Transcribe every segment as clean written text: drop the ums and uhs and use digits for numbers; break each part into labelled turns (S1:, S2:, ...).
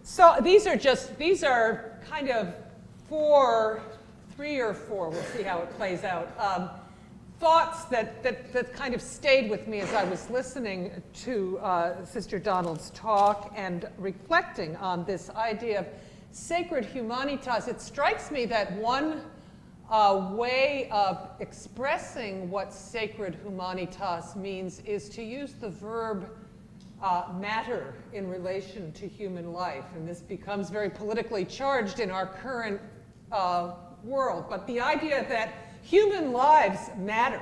S1: So these are kind of three or four, we'll see how it plays out, thoughts that kind of stayed with me as I was listening to Sister Donald's talk and reflecting on this idea of sacred humanitas. It strikes me that one way of expressing what sacred humanitas means is to use the verb matter in relation to human life. And this becomes very politically charged in our current world. But the idea that human lives matter.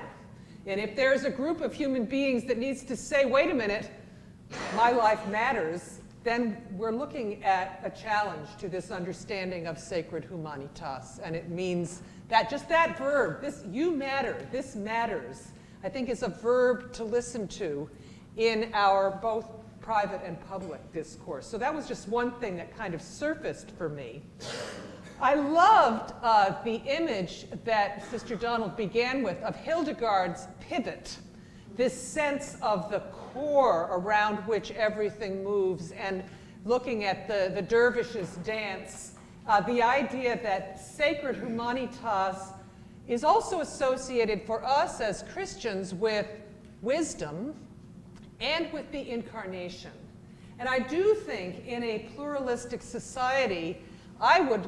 S1: And if there's a group of human beings that needs to say, wait a minute, my life matters, then we're looking at a challenge to this understanding of sacred humanitas. And it means that just that verb, this you matter, this matters, I think is a verb to listen to in our both private and public discourse. So that was just one thing that kind of surfaced for me. I loved the image that Sister Donald began with of Hildegard's pivot, this sense of the core around which everything moves, and looking at the dervishes dance, the idea that sacred humanitas is also associated for us as Christians with wisdom and with the incarnation. And I do think in a pluralistic society, I would,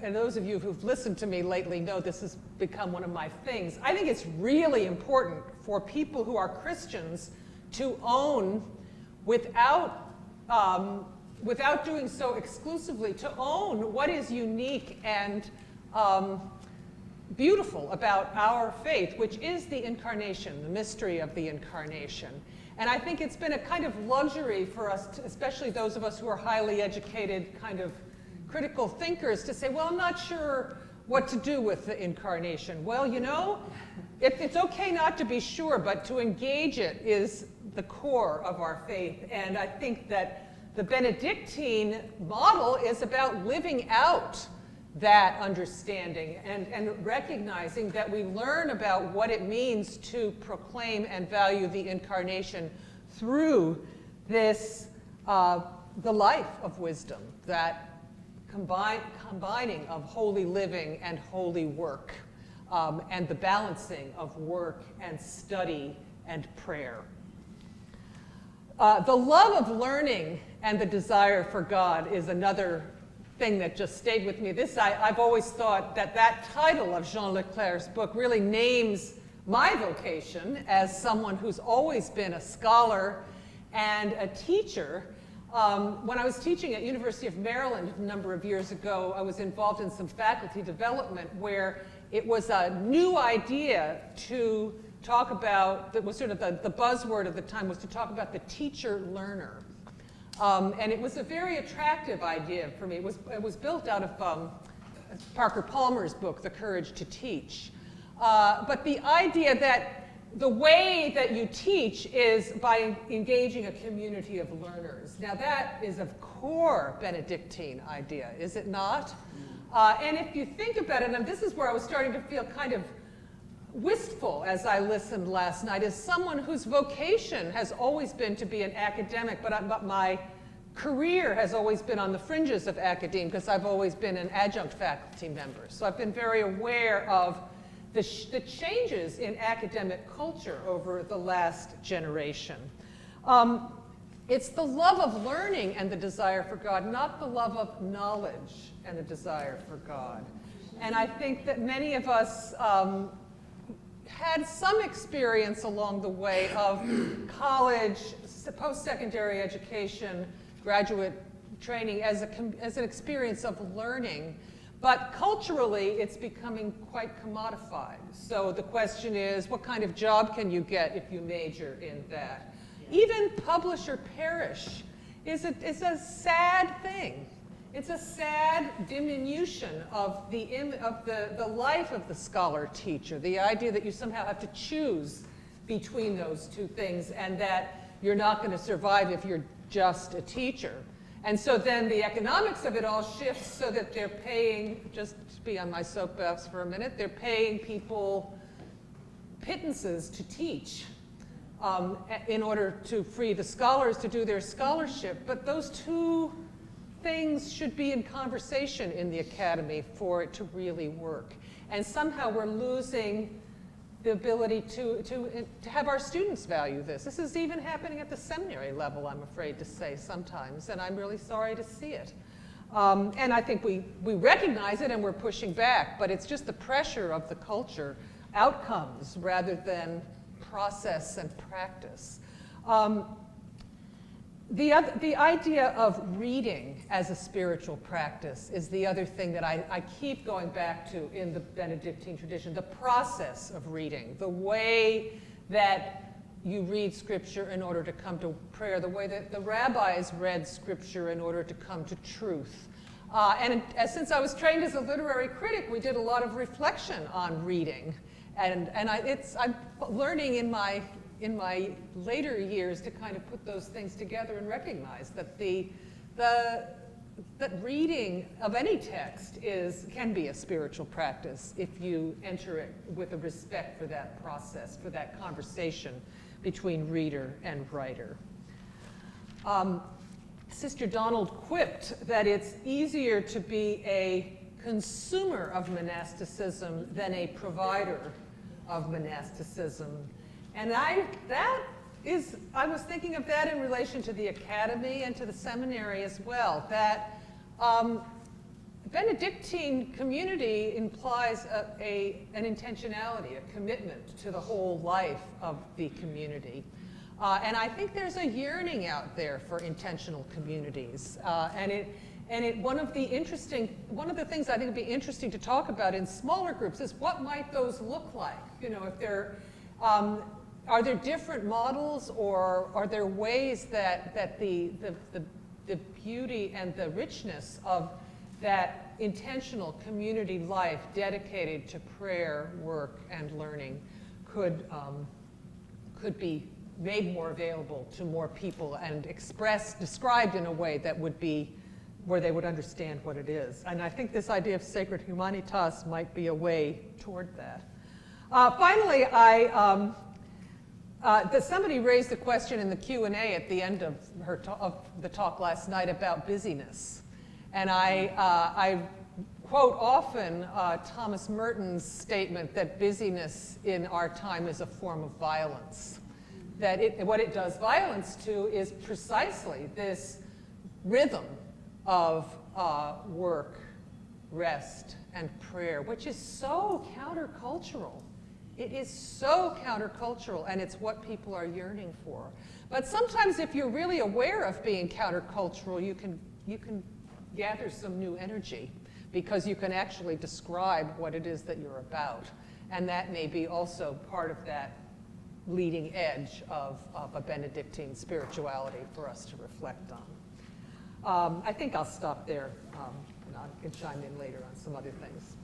S1: and those of you who've listened to me lately know this has become one of my things, I think it's really important for people who are Christians to own, without doing so exclusively, to own what is unique and beautiful about our faith, which is the incarnation, the mystery of the incarnation. And I think it's been a kind of luxury for us, especially those of us who are highly educated, kind of critical thinkers, to say, well, I'm not sure what to do with the incarnation. Well, you know, it's okay not to be sure, but to engage it is the core of our faith. And I think that the Benedictine model is about living out that understanding and recognizing that we learn about what it means to proclaim and value the incarnation through this, the life of wisdom, that combining of holy living and holy work, and the balancing of work and study and prayer. The love of learning and the desire for God is another thing that just stayed with me. I've always thought that title of Jean Leclerc's book really names my vocation as someone who's always been a scholar and a teacher. When I was teaching at University of Maryland a number of years ago, I was involved in some faculty development where it was a new idea to talk about, that was sort of the buzzword of the time, was to talk about the teacher-learner. And it was a very attractive idea for me. It was built out of Parker Palmer's book, The Courage to Teach. But the idea that the way that you teach is by engaging a community of learners. Now that is a core Benedictine idea, is it not? And if you think about it, and this is where I was starting to feel kind of wistful as I listened last night, as someone whose vocation has always been to be an academic, but my career has always been on the fringes of academia because I've always been an adjunct faculty member. So I've been very aware of the changes in academic culture over the last generation. It's the love of learning and the desire for God, not the love of knowledge and the desire for God. And I think that many of us had some experience along the way of college, post-secondary education, graduate training as an experience of learning. But culturally, it's becoming quite commodified. So the question is, what kind of job can you get if you major in that? Yeah. Even publish or perish is a sad thing. It's a sad diminution of the life of the scholar-teacher, the idea that you somehow have to choose between those two things and that you're not going to survive if you're just a teacher. And so then the economics of it all shifts so that they're paying, just to be on my soapbox for a minute, they're paying people pittances to teach. in order to free the scholars to do their scholarship. But those two things should be in conversation in the academy for it to really work. And somehow we're losing the ability to have our students value this. This is even happening at the seminary level, I'm afraid to say sometimes, and I'm really sorry to see it. And I think we recognize it and we're pushing back, but it's just the pressure of the culture, outcomes rather than process and practice. The idea of reading as a spiritual practice is the other thing that I keep going back to in the Benedictine tradition, the process of reading, the way that you read Scripture in order to come to prayer, the way that the rabbis read Scripture in order to come to truth. Since I was trained as a literary critic, we did a lot of reflection on reading. I'm learning in my later years to kind of put those things together and recognize that that reading of any text can be a spiritual practice if you enter it with a respect for that process, for that conversation between reader and writer. Sister Donald quipped that it's easier to be a consumer of monasticism than a provider of monasticism. And I was thinking of that in relation to the academy and to the seminary as well, that Benedictine community implies an intentionality, a commitment to the whole life of the community. And I think there's a yearning out there for intentional communities. One of the things I think would be interesting to talk about in smaller groups is what might those look like? You know, if they're, are there different models, or are there ways that the beauty and the richness of that intentional community life dedicated to prayer, work, and learning could be made more available to more people and described in a way that would be where they would understand what it is. And I think this idea of sacred humanitas might be a way toward that. Finally, somebody raised the question in the Q&A at the end of the talk last night about busyness. And I quote often Thomas Merton's statement that busyness in our time is a form of violence. That what it does violence to is precisely this rhythm of work, rest, and prayer, which is so countercultural. It is so countercultural, and it's what people are yearning for. But sometimes if you're really aware of being countercultural, you can gather some new energy, because you can actually describe what it is that you're about. And that may be also part of that leading edge of a Benedictine spirituality for us to reflect on. I think I'll stop there, and I can chime in later on some other things.